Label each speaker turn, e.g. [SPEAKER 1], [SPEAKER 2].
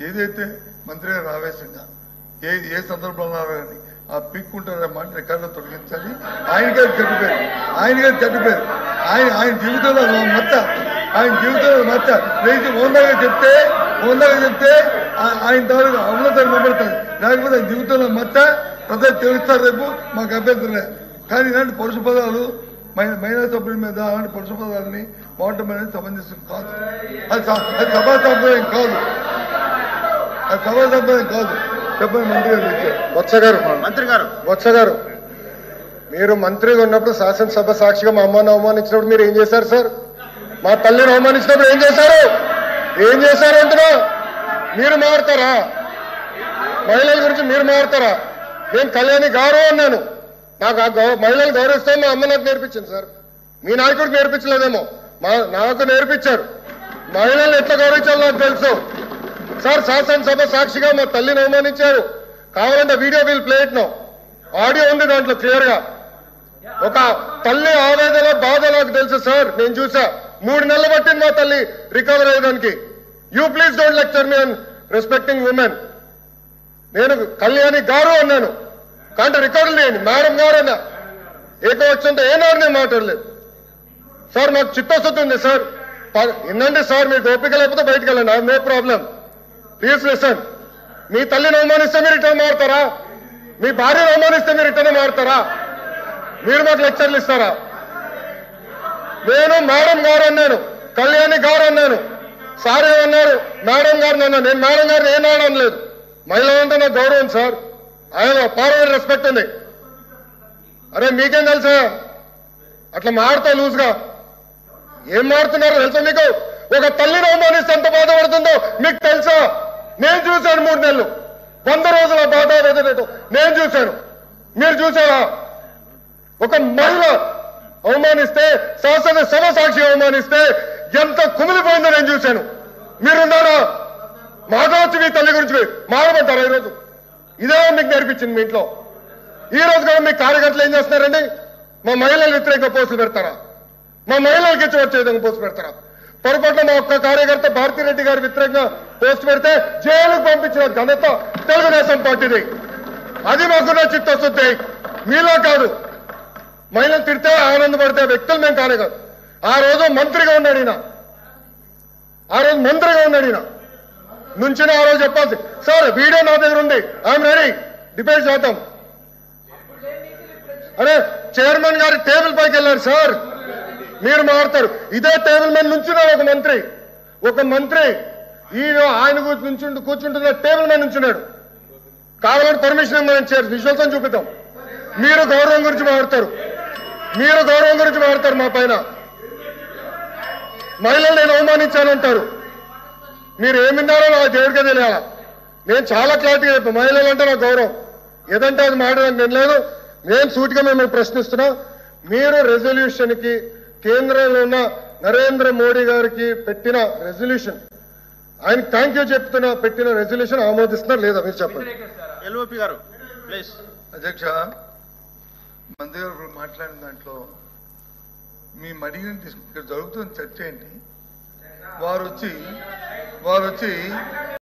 [SPEAKER 1] ఏదైతే మంత్రి గారు ఆవేశంగా ఏ సందర్భంలో కానీ ఆ పిక్కుంటారనే మాట రికార్డులో తొలగించాలి. ఆయనకే చెడ్డపేరు ఆయన జీవితంలో మచ్చ రైతు ఓందాగా చెప్తే ఆయన తాలూకు అమలుతారు నిలబడతారు. లేకపోతే ఆయన జీవితంలో మచ్చ ప్రజలు తెలుస్తారు. రేపు మాకు అభ్యంతరం లేదు. కానీ ఇలాంటి పరుష పదాలు మహిళా సభ్యుల మీద అలాంటి పరుష పదాలని వాడటం అనేది సమంజసం కాదు. అది సభా సంప్రదాయం కాదు. చెప్పండి మంత్రి గారు. మీరు మంత్రిగా ఉన్నప్పుడు శాసనసభ సాక్షిగా మా అమ్మను అవమానించినప్పుడు మీరు ఏం చేశారు సార్? మా తల్లిని అవమానించినప్పుడు ఏం చేశారు అంటున్నా? మీరు మారుతారా? మహిళల గురించి మీరు మారుతారా? నేను కళ్యాణి గారు అన్నాను. నాకు మహిళలు గౌరవిస్తాను మా అమ్మ నాకు నేర్పించింది సార్. మీ నాయకుడికి నేర్పించలేదేమో, నాకు నేర్పించారు. మహిళలు ఎట్లా గౌరవించాలో నాకు తెలుసు సార్. శాసనసభ సాక్షిగా మా తల్లిని అవమానించారు. కావాలంటే video will play it now. Audio ఉంది దాంట్లో క్లియర్ గా. ఒక తల్లి ఆవేదన బాధ నాకు తెలుసు సార్. నేను చూసా. 3 నెలలు పట్టింది మా తల్లి రికవర్ అయ్యడానికి. You please don't lecture me on respecting women. నేను కళ్యాణి గారు అన్నాను. కానీ రికార్డులు లేని మేడం గారు అన్నా. ఏకవచ్చంతో ఏనాడు నేను మాట్లాడలేదు సార్. నాకు చిత్తశుద్ధి ఉంది సార్. వినండి సార్. మీకు ఓపిక లేకపోతే బయటకు వెళ్ళండి. I no problem. Please listen. మీ తల్లిని అవమానిస్తే మీరు రిటర్న్ మారుతారా? మీ భార్యను అవమానిస్తే మీరు రిటర్న్ మారుతారా? మీరు మాకు లెక్చర్లు ఇస్తారా? నేను మేడం గారు అన్నాను, కళ్యాణి గారు అన్నాను. సార్ ఏమన్నారు? మేడం గారిని అన్నాను. నేను మేడం గారిని ఏనాడు అనలేదు. మహిళలంటే నాకు గౌరవం సార్. ఆయన పార్లమెంట్ రెస్పెక్ట్ ఉంది. అరే మీకేం తెలుసా? అట్లా మారుతా లూజ్గా ఏం మారుతున్నారో తెలుసా మీకు? ఒక తల్లిని అవమానిస్తే ఎంత బాధపడుతుందో మీకు తెలుసా? నేను చూశాను. 3 నెలలు 100 రోజుల బాధ నేను చూశాను. మీరు చూసారా? ఒక మహిళ అవమానిస్తే, శాసనసభ సాక్షి అవమానిస్తే ఎంత కుమిలిపోయిందో నేను చూశాను. మీరున్నారా? మాట్లాడచ్చు మీ తల్లి గురించి మాట్లాడమంటారా? ఈరోజు ఇదే మీకు నేర్పించింది మీ ఇంట్లో. ఈ రోజు కూడా మీ కార్యకర్తలు ఏం చేస్తున్నారండి? మా మహిళలు వ్యతిరేకంగా పోస్టులు పెడతారా? మా మహిళలకి ఇచ్చి వచ్చే విధంగా పోస్టు పెడతారా? పొరపాటున మా ఒక్క కార్యకర్త భారతిరెడ్డి గారి వ్యతిరేకంగా పోస్ట్ పెడితే జైలుకు పంపించిన ఘనత తెలుగుదేశం పార్టీది. అది మాకున్న చిత్తశుద్ధి. మీలో కాదు. మహిళలు తిడితే ఆనందపడితే వ్యక్తులు మేము కానే కాదు. ఆ రోజు మంత్రిగా ఉన్నాడు ఈయన. నుంచిన ఆ రోజు చెప్పాల్సి సార్. వీడియో నా దగ్గర ఉంది. I'm ready. డిబేట్ చేద్దాం. అరే చైర్మన్ గారి టేబుల్ పైకి వెళ్ళారు సార్. మీరు మారుతారు. ఇదే టేబుల్ మీద నుంచున్నాడు ఒక మంత్రి. ఈయన ఆయన కూర్చుంటున్న టేబుల్ మీద నుంచున్నాడు. కావాలంటే పర్మిషన్ మనం విజువల్స్ చూపిద్దాం. మీరు గౌరవం గురించి మాట్లాడతారు మా పైన. మహిళలు నేను అవమానించానంటారు. మీరు ఏమిన్నారో నా దేవుడికే తెలియాలా. నేను చాలా క్లారిటీగా చెప్పాను. మహిళలు అంటే నాకు గౌరవం. ఏదంటే అది మాట్లాడడానికి నేను లేదు. నేను సూటిగా మిమ్మల్ని ప్రశ్నిస్తున్నా. మీరు రెజల్యూషన్కి కేంద్రంలో ఉన్న నరేంద్ర మోడీ గారికి పెట్టిన రెజల్యూషన్, ఆయన థ్యాంక్ యూ చెప్తున్నా, పెట్టిన రెజల్యూషన్ ఆమోదిస్తున్నారు లేదా మీరు చెప్పండి.
[SPEAKER 2] ఎల్ఓపి గారు ప్లీజ్.
[SPEAKER 1] అధ్యక్ష, మంత్రి గారు మాట్లాడిన దాంట్లో మీ అడిగిన ఇక్కడ జరుగుతున్న చర్చ ఏంటి? వారు వచ్చి